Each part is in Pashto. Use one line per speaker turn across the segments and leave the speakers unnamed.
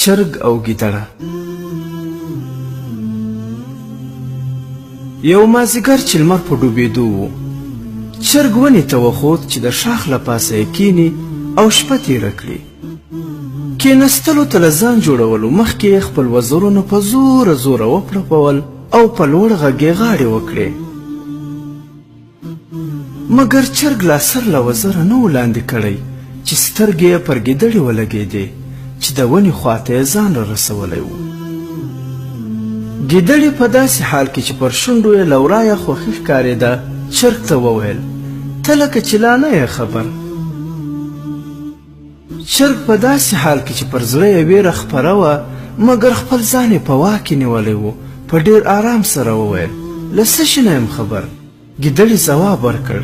چرګ او ګیدړه. یو مازدیګر چې لمر په ډوبېدو و، چرګ ونې ته وخوت چې د شاخ له پاسه یې کیني او شپه تېره کړي. کېناستلو ته له ځان جوړولو مخکې یې خپل وزرونه په زوره زوره وپړپول او په لوړ غږ یې غاړې وکړې. مګر چرګ لا سر له وزره نه و لاندې کړی چې سترګې یې پر ګیدړې ولګېدې چې د ونې خواته یې ځان را رسولی و. ګیدړې په داسې حال کې چې پر شونډو یې له ورایه خوښي ښکارېده چرګ ته وویل: ته لکه چې لا نه یې خبر. چرګ په داسې حال کې چې پر زړه یې ویره خپره وه مګر خپل ځان یې په واک کې نیولی و په ډېر آرام سره وویل: له څه شي نه یم خبر. ګیدړې ځواب ورکړ: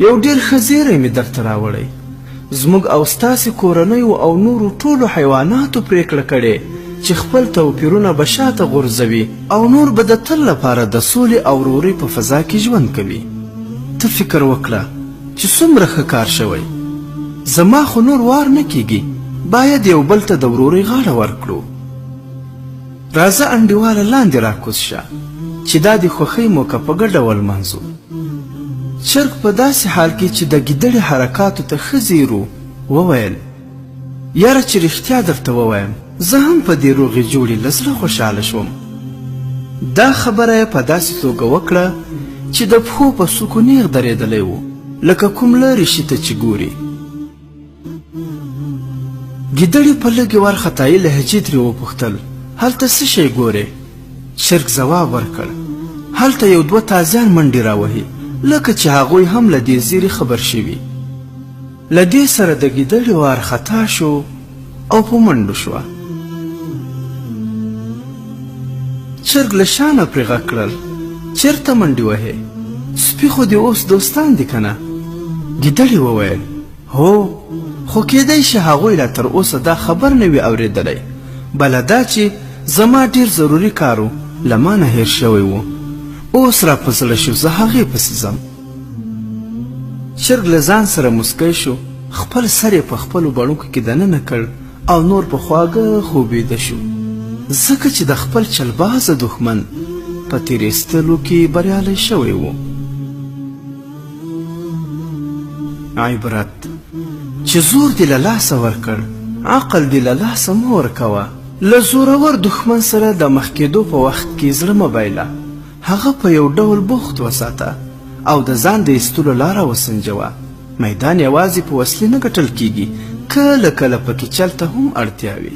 یو ډېر ښه زیری مې درته راوړی. زموږ او ستاسې کورنیو او نورو ټولو حیواناتو پرېکړه کړې چې خپل توپیرونه به شاته غورځوي او نور به د تل لپاره د سولې او ورورۍ په فضا کې ژوند کوي. ته فکر وکړه چې څومره ښه کار شوی. زما خو نور وار نه کیږي، باید یو بل ته د ورورۍ غاړه ورکړو. راځه انډیواله لاندې راکوز شه چې دا د خوښۍ موقع په ګډه ولمانځو. چرګ په داسې حال کې چې د ګیدړې حرکاتو ته ښه ځیر و وویل: یاره چې رښتیا درته ووایم زه هم په دې روغې جوړې له زړه خوشحاله شوم. دا خبره یې په داسې توګه وکړه چې د پښو په څوکو نیغ درېدلی و لکه کوم لرې شي ته چې ګوري. ګیدړې په لږې وارخطایي لهجې ترې وپوښتل: هلته څه شی ګورې؟ چرګ ځواب ورکړ: هلته یو دوه تازیان منډې راوهي لکه چې هغوی هم له دې زیري خبر شوي. له دې سره د ګیدړې وارخطا شو او په منډو شوه. چرګ له شانه پرې غږ کړل: چېرته منډې وهې؟ سپي خو دې اوس دوستان دي که نه؟ ګیدړې وویل: هو، خو کیدای شي هغوی لا تر اوسه دا خبر نه وي اورېدلی. بله دا چې زما ډېر ضروري کار و له ما نه هېر شوی و، اوس را په زړه شو زه هغې پسې ځم. چرګ له ځان سره موسکی شو، خپل سر یې په خپلو بڼکو کې دننه کړ او نور په خواږه خوبېده شو ځکه چې د خپل چلبازه دښمن په تېرېستلو کې بریالی شوی و. عبرت: چې زور دې له لاسه ورکړ عقل دې له لاسه مه ورکوه. له زورور دښمن سره د مخ کېدو په وخت کې زړه مه بایله، هغه په یو ډول بوخت وساته او د ځان د ایستلو لاره وسنجوه. میدان یوازې په وسلې نه ګټل کېږي، کله کله پکې چل ته هم اړتیا وي.